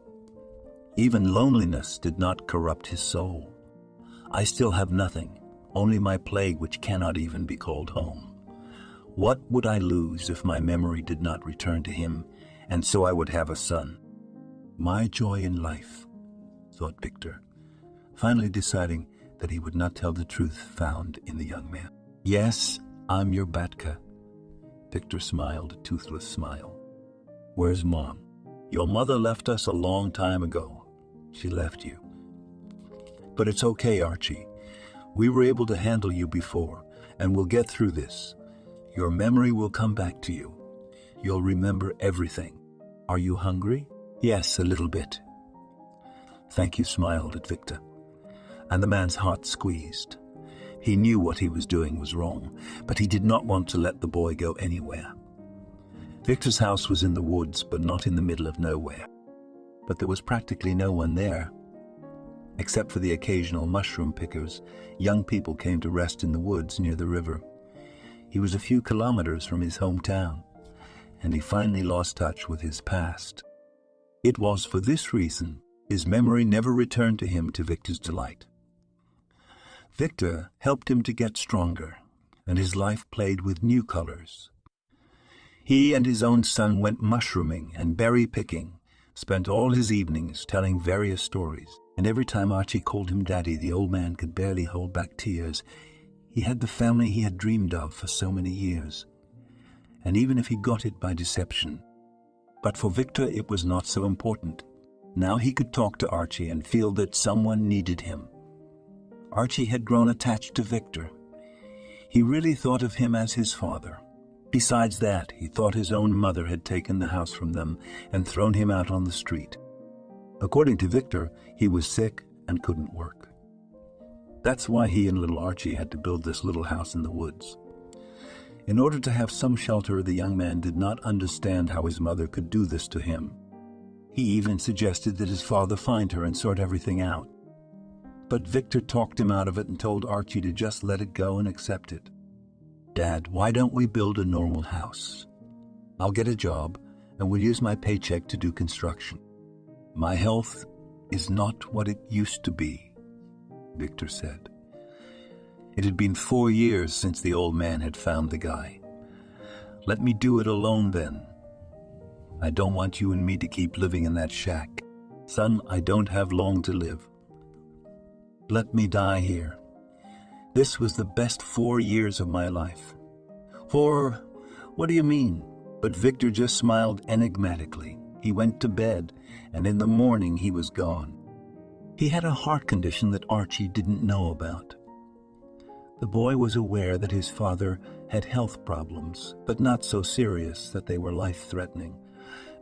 Even loneliness did not corrupt his soul. I still have nothing, only my plague which cannot even be called home. What would I lose if my memory did not return to him, and so I would have a son? My joy in life, thought Victor, finally deciding that he would not tell the truth found in the young man. Yes, I'm your Batka. Victor smiled a toothless smile. Where's Mom? Your mother left us a long time ago. She left you. But it's okay, Archie. We were able to handle you before, and we'll get through this. Your memory will come back to you. You'll remember everything. Are you hungry? Yes, a little bit. Thank you, smiled at Victor, and the man's heart squeezed. He knew what he was doing was wrong, but he did not want to let the boy go anywhere. Victor's house was in the woods, but not in the middle of nowhere. But there was practically no one there. Except for the occasional mushroom pickers, young people came to rest in the woods near the river. He was a few kilometers from his hometown, and he finally lost touch with his past. It was for this reason his memory never returned to him, to Victor's delight. Victor helped him to get stronger, and his life played with new colors. He and his own son went mushrooming and berry picking, spent all his evenings telling various stories, and every time Archie called him Daddy, the old man could barely hold back tears. He had the family he had dreamed of for so many years, and even if he got it by deception. But for Victor, it was not so important. Now he could talk to Archie and feel that someone needed him. Archie had grown attached to Victor. He really thought of him as his father. Besides that, he thought his own mother had taken the house from them and thrown him out on the street. According to Victor, he was sick and couldn't work. That's why he and little Archie had to build this little house in the woods. In order to have some shelter, the young man did not understand how his mother could do this to him. He even suggested that his father find her and sort everything out. But Victor talked him out of it and told Archie to just let it go and accept it. Dad, why don't we build a normal house? I'll get a job, and we'll use my paycheck to do construction. My health is not what it used to be, Victor said. It had been 4 years since the old man had found the guy. Let me do it alone then. I don't want you and me to keep living in that shack. Son, I don't have long to live. Let me die here. This was the best 4 years of my life. 4? What do you mean? But Victor just smiled enigmatically. He went to bed, and in the morning he was gone. He had a heart condition that Archie didn't know about. The boy was aware that his father had health problems, but not so serious that they were life-threatening.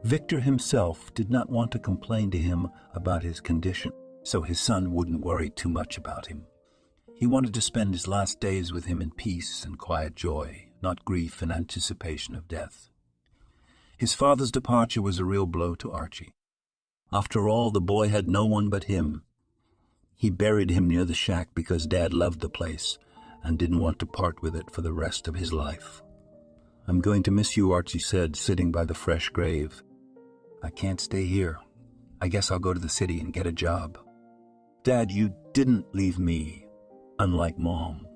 Victor himself did not want to complain to him about his condition, so his son wouldn't worry too much about him. He wanted to spend his last days with him in peace and quiet joy, not grief and anticipation of death. His father's departure was a real blow to Archie. After all, the boy had no one but him. He buried him near the shack because Dad loved the place and didn't want to part with it for the rest of his life. I'm going to miss you, Archie said, sitting by the fresh grave. I can't stay here. I guess I'll go to the city and get a job. Dad, you didn't leave me, unlike Mom.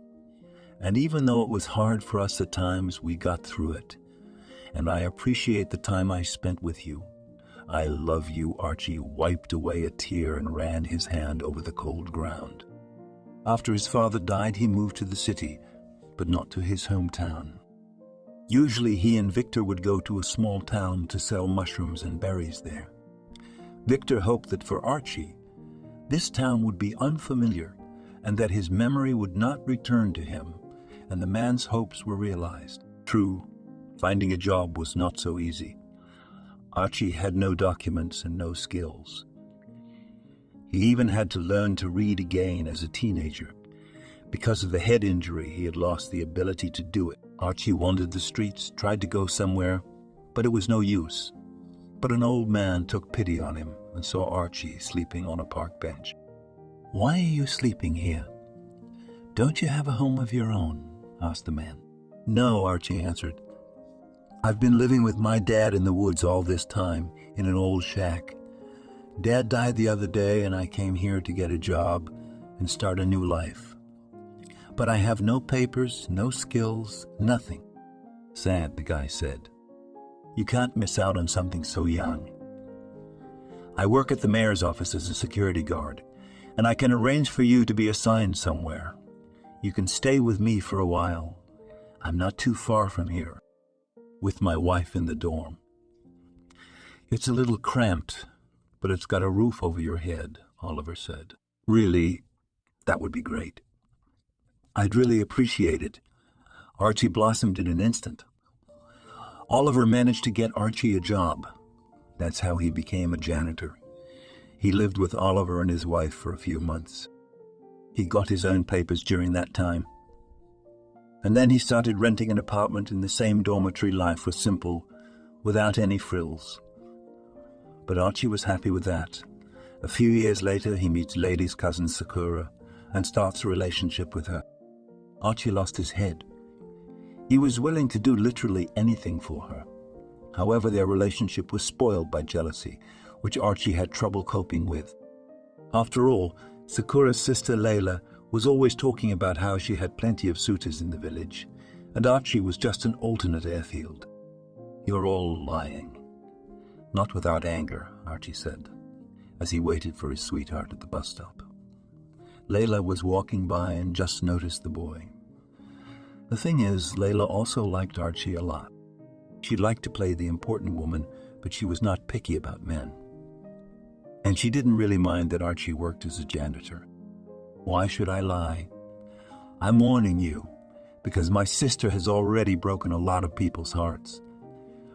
And even though it was hard for us at times, we got through it. And I appreciate the time I spent with you. I love you, Archie wiped away a tear and ran his hand over the cold ground. After his father died, he moved to the city, but not to his hometown. Usually he and Victor would go to a small town to sell mushrooms and berries there. Victor hoped that for Archie, this town would be unfamiliar and that his memory would not return to him, and the man's hopes were realized. True, finding a job was not so easy. Archie had no documents and no skills. He even had to learn to read again as a teenager, Because of the head injury, he had lost the ability to do it. Archie wandered the streets, tried to go somewhere, but it was no use. But an old man took pity on him and saw Archie sleeping on a park bench. "Why are you sleeping here? Don't you have a home of your own?" asked the man. "No," Archie answered. "I've been living with my dad in the woods all this time, in an old shack. Dad died the other day and I came here to get a job and start a new life. But I have no papers, no skills, nothing." "Sad," the guy said. "You can't miss out on something so young. I work at the mayor's office as a security guard, and I can arrange for you to be assigned somewhere. You can stay with me for a while. I'm not too far from here, with my wife in the dorm. It's a little cramped, but it's got a roof over your head," Oliver said. "Really, that would be great. I'd really appreciate it." Archie blossomed in an instant. Oliver managed to get Archie a job. That's how he became a janitor. He lived with Oliver and his wife for a few months. He got his own papers during that time. And then he started renting an apartment in the same dormitory. Life was simple, without any frills. But Archie was happy with that. A few years later, he meets Lady's cousin Sakura and starts a relationship with her. Archie lost his head. He was willing to do literally anything for her. However, their relationship was spoiled by jealousy, which Archie had trouble coping with. After all, Sakura's sister Layla was always talking about how she had plenty of suitors in the village, and Archie was just an alternate airfield. "You're all lying." "Not without anger," Archie said, as he waited for his sweetheart at the bus stop. Layla was walking by and just noticed the boy. The thing is, Layla also liked Archie a lot. She liked to play the important woman, but she was not picky about men. And she didn't really mind that Archie worked as a janitor. "Why should I lie? I'm warning you, because my sister has already broken a lot of people's hearts.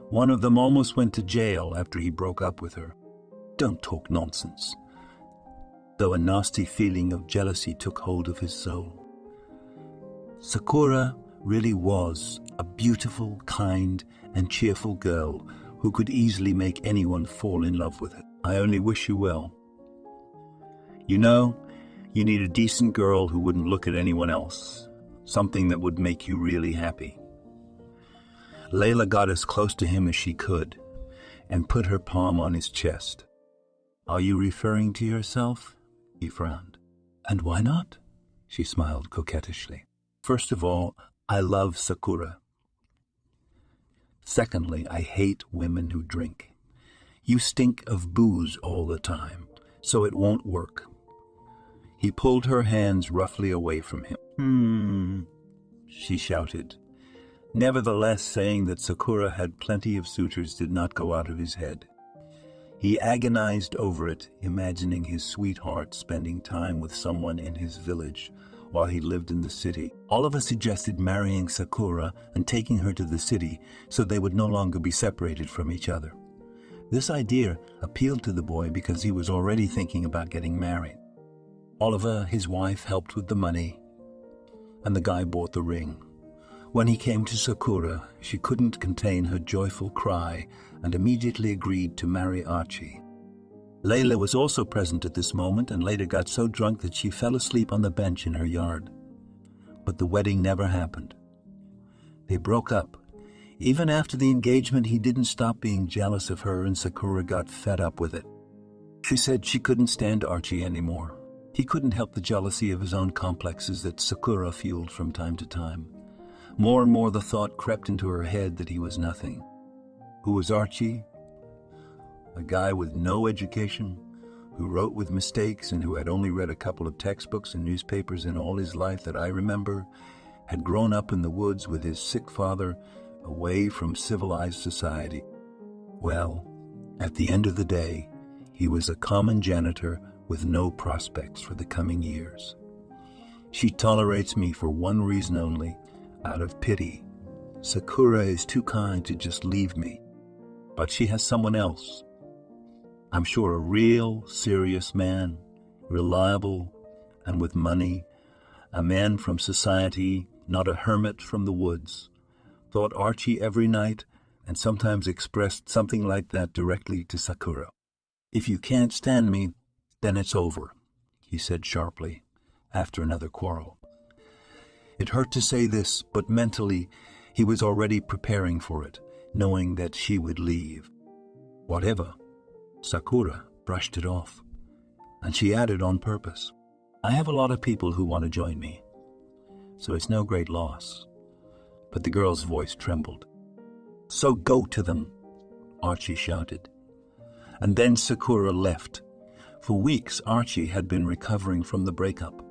One of them almost went to jail after he broke up with her." "Don't talk nonsense," though a nasty feeling of jealousy took hold of his soul. Sakura really was a beautiful, kind, and cheerful girl who could easily make anyone fall in love with her. "I only wish you well. You know, you need a decent girl who wouldn't look at anyone else, something that would make you really happy." Layla got as close to him as she could and put her palm on his chest. "Are you referring to yourself?" He frowned. "And why not?" She smiled coquettishly. "First of all, I love Sakura. Secondly, I hate women who drink. You stink of booze all the time, so it won't work." He pulled her hands roughly away from him. She shouted. Nevertheless, saying that Sakura had plenty of suitors did not go out of his head. He agonized over it, imagining his sweetheart spending time with someone in his village while he lived in the city. Oliver suggested marrying Sakura and taking her to the city so they would no longer be separated from each other. This idea appealed to the boy because he was already thinking about getting married. Oliver, his wife, helped with the money, and the guy bought the ring. When he came to Sakura, she couldn't contain her joyful cry and immediately agreed to marry Archie. Layla was also present at this moment and later got so drunk that she fell asleep on the bench in her yard. But the wedding never happened. They broke up. Even after the engagement, he didn't stop being jealous of her, and Sakura got fed up with it. She said she couldn't stand Archie anymore. He couldn't help the jealousy of his own complexes that Sakura fueled from time to time. More and more the thought crept into her head that he was nothing. Who was Archie? A guy with no education, who wrote with mistakes and who had only read a couple of textbooks and newspapers in all his life that I remember, had grown up in the woods with his sick father, away from civilized society. Well, at the end of the day, he was a common janitor with no prospects for the coming years. She tolerates me for one reason only, out of pity. Sakura is too kind to just leave me, but she has someone else. I'm sure a real, serious man, reliable, and with money, A man from society, not a hermit from the woods. Thought Archie every night and sometimes expressed something like that directly to Sakura. "If you can't stand me, then it's over," he said sharply, after another quarrel. It hurt to say this, but mentally he was already preparing for it, knowing that she would leave. Whatever. Sakura brushed it off, and she added on purpose, "I have a lot of people who want to join me, so it's no great loss." But the girl's voice trembled. "So go to them," Archie shouted. And then Sakura left. For weeks, Archie had been recovering from the breakup.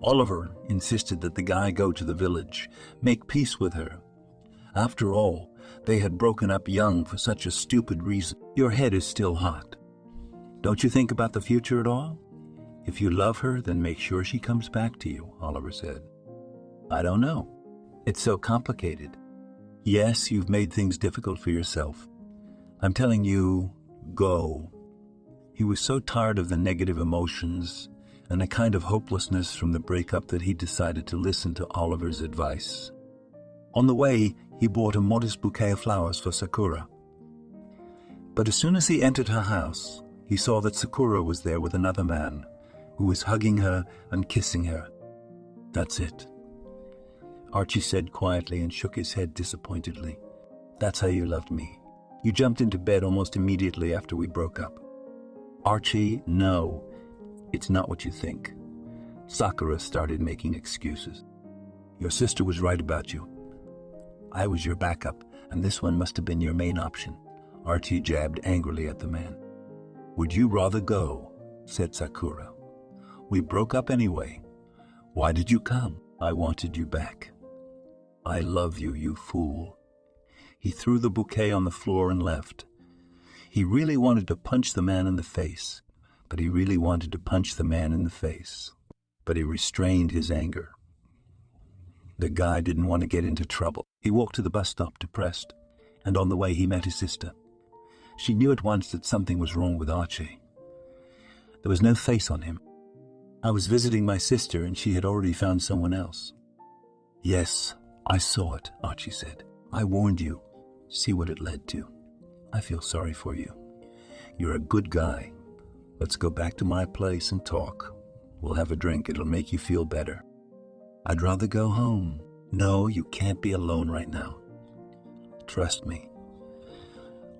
Oliver insisted that the guy go to the village, make peace with her. After all, they had broken up young for such a stupid reason. "Your head is still hot. Don't you think about the future at all? If you love her, then make sure she comes back to you," Oliver said. "I don't know. It's so complicated. Yes, you've made things difficult for yourself. I'm telling you, go." He was so tired of the negative emotions and a kind of hopelessness from the breakup that he decided to listen to Oliver's advice. On the way, he bought a modest bouquet of flowers for Sakura. But as soon as he entered her house, he saw that Sakura was there with another man, who was hugging her and kissing her. "That's it," Archie said quietly and shook his head disappointedly. "That's how you loved me. You jumped into bed almost immediately after we broke up." "Archie, no. It's not what you think." Sakura started making excuses. "Your sister was right about you. I was your backup, and this one must have been your main option." Archie jabbed angrily at the man. "Would you rather go?" said Sakura. "We broke up anyway. Why did you come?" "I wanted you back." "I love you, you fool." He threw the bouquet on the floor and left. He really wanted to punch the man in the face, but he restrained his anger. The guy didn't want to get into trouble. He walked to the bus stop depressed, and on the way he met his sister. She knew at once that something was wrong with Archie. There was no face on him. "I was visiting my sister and she had already found someone else." "Yes, I saw it," Archie said. "I warned you. See what it led to. I feel sorry for you. You're a good guy. Let's go back to my place and talk. We'll have a drink. It'll make you feel better." "I'd rather go home." "No, you can't be alone right now. Trust me."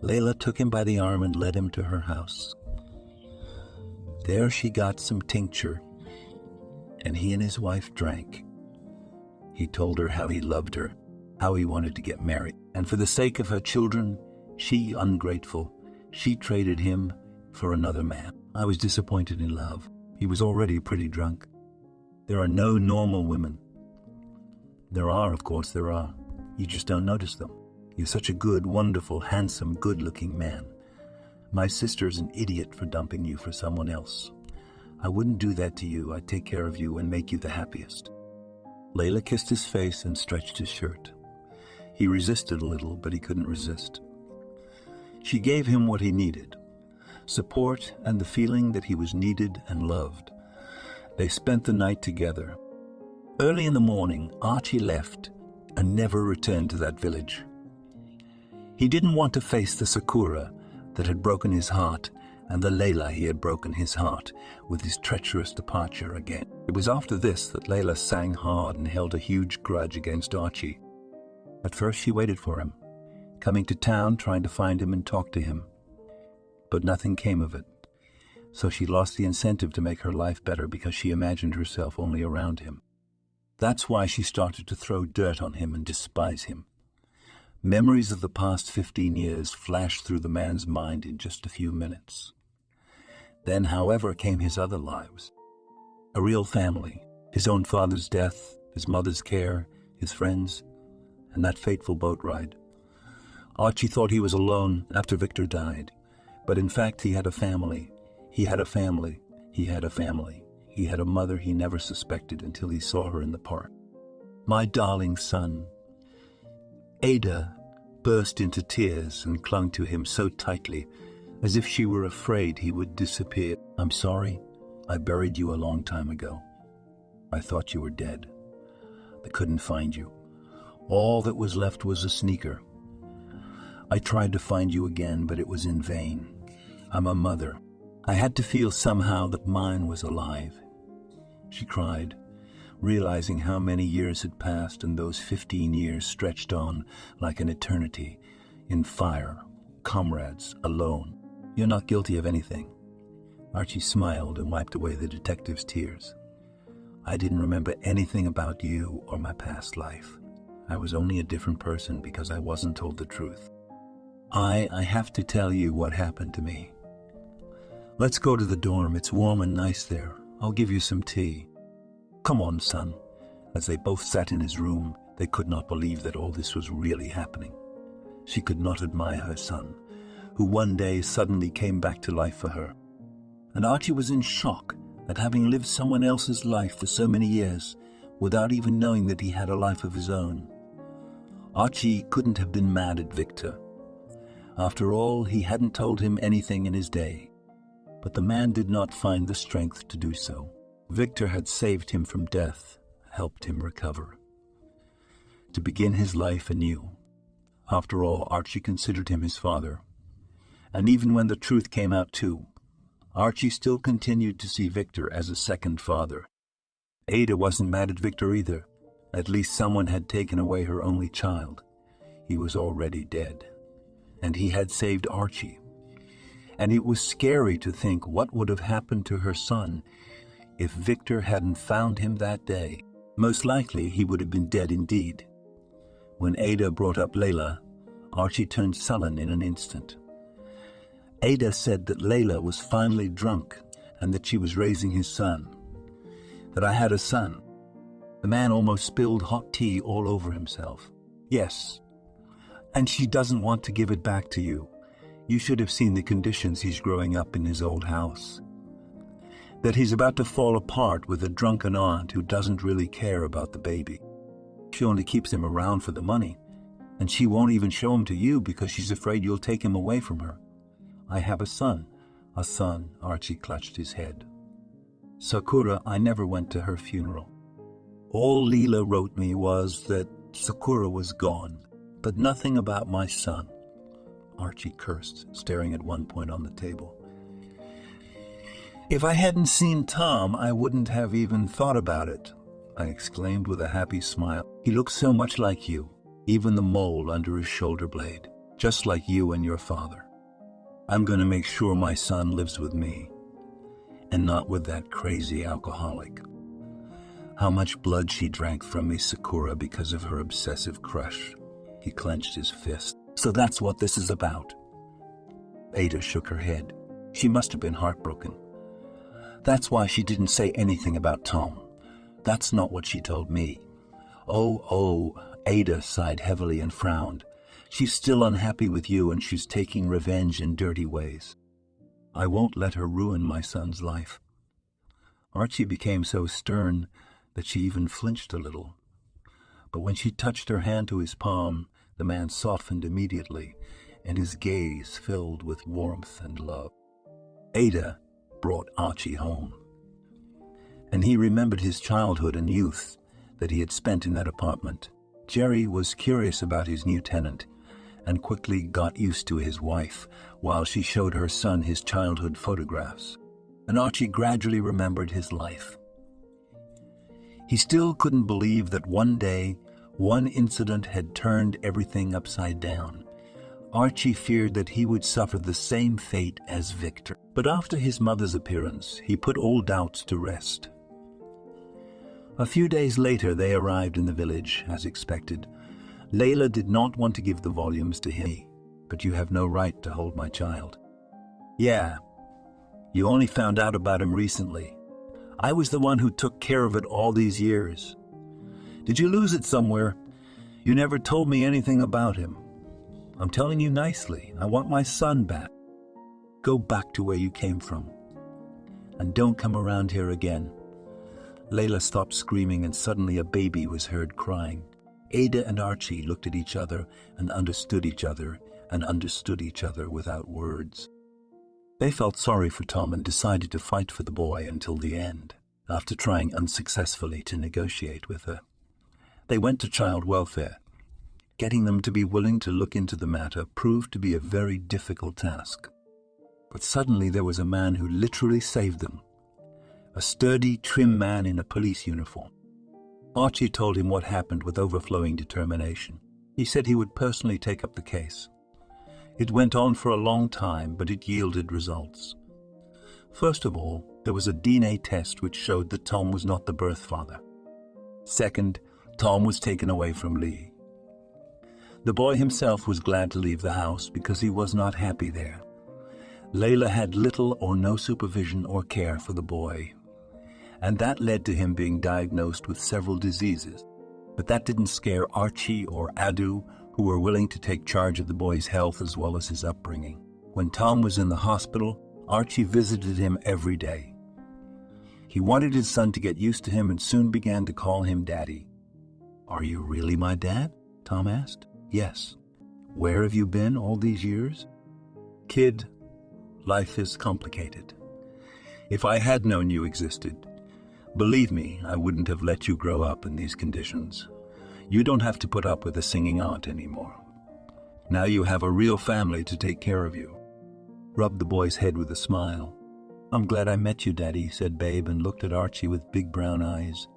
Layla took him by the arm and led him to her house. There she got some tincture, and he and his wife drank. He told her how he loved her, how he wanted to get married, and for the sake of her children, she, ungrateful, she traded him for another man. I was disappointed in love. He was already pretty drunk. There are no normal women. There are, of course there are. You just don't notice them. You're such a good, wonderful, handsome, good-looking man. My sister's an idiot for dumping you for someone else. I wouldn't do that to you. I'd take care of you and make you the happiest. Layla kissed his face and stretched his shirt. He resisted a little, but he couldn't resist. She gave him what he needed, support and the feeling that he was needed and loved. They spent the night together. Early in the morning, Archie left and never returned to that village. He didn't want to face the Sakura that had broken his heart and the Layla he had broken his heart with his treacherous departure again. It was after this that Layla sang hard and held a huge grudge against Archie. At first she waited for him, coming to town trying to find him and talk to him. But nothing came of it. So she lost the incentive to make her life better because she imagined herself only around him. That's why she started to throw dirt on him and despise him. Memories of the past 15 years flashed through the man's mind in just a few minutes. Then, however, came his other lives. A real family, his own father's death, his mother's care, his friends, and that fateful boat ride. Archie thought he was alone after Victor died, but in fact he had a family. He had a family. He had a family. He had a mother he never suspected until he saw her in the park. "My darling son." Ada burst into tears and clung to him so tightly, as if she were afraid he would disappear. "I'm sorry. I buried you a long time ago. I thought you were dead. They couldn't find you. All that was left was a sneaker. I tried to find you again, but it was in vain. I'm a mother. I had to feel somehow that mine was alive." She cried, realizing how many years had passed, and those 15 years stretched on like an eternity, in fire, comrades, alone. "You're not guilty of anything." Archie smiled and wiped away the detective's tears. "I didn't remember anything about you or my past life. I was only a different person because I wasn't told the truth. I have to tell you what happened to me. Let's go to the dorm. It's warm and nice there. I'll give you some tea." "Come on, son." As they both sat in his room, they could not believe that all this was really happening. She could not admire her son, who one day suddenly came back to life for her. And Archie was in shock at having lived someone else's life for so many years without even knowing that he had a life of his own. Archie couldn't have been mad at Victor. After all, he hadn't told him anything in his day. But the man did not find the strength to do so. Victor had saved him from death, helped him recover, to begin his life anew. After all, Archie considered him his father. And even when the truth came out too, Archie still continued to see Victor as a second father. Ada wasn't mad at Victor either. At least someone had taken away her only child. He was already dead. And he had saved Archie. And it was scary to think what would have happened to her son if Victor hadn't found him that day. Most likely he would have been dead indeed. When Ada brought up Layla, Archie turned sullen in an instant. Ada said that Layla was finally drunk and that she was raising his son. That I had a son. The man almost spilled hot tea all over himself. "Yes. And she doesn't want to give it back to you. You should have seen the conditions he's growing up in his old house. That he's about to fall apart with a drunken aunt who doesn't really care about the baby. She only keeps him around for the money, and she won't even show him to you because she's afraid you'll take him away from her. I have a son." "A son," Archie clutched his head. "Sakura, I never went to her funeral. All Leela wrote me was that Sakura was gone, but nothing about my son." Archie cursed, staring at one point on the table. "If I hadn't seen Tom, I wouldn't have even thought about it," I exclaimed with a happy smile. "He looks so much like you, even the mole under his shoulder blade, just like you and your father. I'm going to make sure my son lives with me, and not with that crazy alcoholic. How much blood she drank from me, Sakura, because of her obsessive crush." He clenched his fist. "So that's what this is about." Ada shook her head. She must have been heartbroken. "That's why she didn't say anything about Tom. That's not what she told me." Oh, Ada sighed heavily and frowned. "She's still unhappy with you, and she's taking revenge in dirty ways. I won't let her ruin my son's life." Archie became so stern that she even flinched a little. But when she touched her hand to his palm, the man softened immediately, and his gaze filled with warmth and love. Ada brought Archie home. And he remembered his childhood and youth that he had spent in that apartment. Jerry was curious about his new tenant and quickly got used to his wife while she showed her son his childhood photographs. And Archie gradually remembered his life. He still couldn't believe that one day, one incident had turned everything upside down. Archie feared that he would suffer the same fate as Victor. But after his mother's appearance, he put all doubts to rest. A few days later, they arrived in the village, as expected. Layla did not want to give the volumes to him. "But you have no right to hold my child." "Yeah, you only found out about him recently. I was the one who took care of it all these years. Did you lose it somewhere? You never told me anything about him. I'm telling you nicely, I want my son back. Go back to where you came from. And don't come around here again." Layla stopped screaming, and suddenly a baby was heard crying. Ada and Archie looked at each other and understood each other without words. They felt sorry for Tom and decided to fight for the boy until the end. after trying unsuccessfully to negotiate with her. They went to child welfare. Getting them to be willing to look into the matter proved to be a very difficult task. But suddenly there was a man who literally saved them. A sturdy, trim man in a police uniform. Archie told him what happened with overflowing determination. He said he would personally take up the case. It went on for a long time, but it yielded results. First of all, there was a DNA test which showed that Tom was not the birth father. Second, Tom was taken away from Lee. The boy himself was glad to leave the house because he was not happy there. Layla had little or no supervision or care for the boy, and that led to him being diagnosed with several diseases. But that didn't scare Archie or Adu, who were willing to take charge of the boy's health as well as his upbringing. When Tom was in the hospital, Archie visited him every day. He wanted his son to get used to him and soon began to call him Daddy. "Are you really my dad?" Tom asked. "Yes." "Where have you been all these years?" "Kid, life is complicated. If I had known you existed, believe me, I wouldn't have let you grow up in these conditions. You don't have to put up with a singing aunt anymore. Now you have a real family to take care of you." Rubbed the boy's head with a smile. "I'm glad I met you, Daddy," said Babe, and looked at Archie with big brown eyes.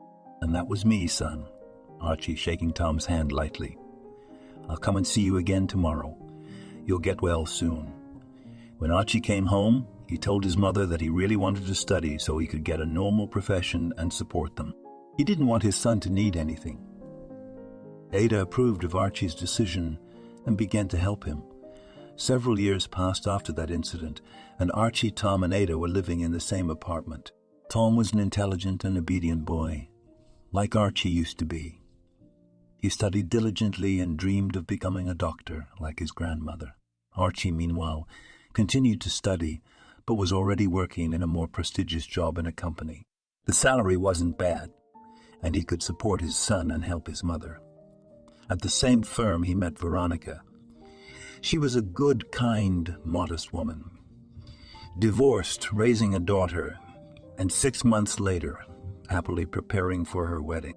"And that was me, son." Archie shaking Tom's hand lightly. "I'll come and see you again tomorrow. You'll get well soon." When Archie came home, he told his mother that he really wanted to study so he could get a normal profession and support them. He didn't want his son to need anything. Ada approved of Archie's decision and began to help him. Several years passed after that incident, and Archie, Tom, and Ada were living in the same apartment. Tom was an intelligent and obedient boy, like Archie used to be. He studied diligently and dreamed of becoming a doctor like his grandmother. Archie, meanwhile, continued to study, but was already working in a more prestigious job in a company. The salary wasn't bad, and he could support his son and help his mother. At the same firm, he met Veronica. She was a good, kind, modest woman. Divorced, raising a daughter, and 6 months later, happily preparing for her wedding.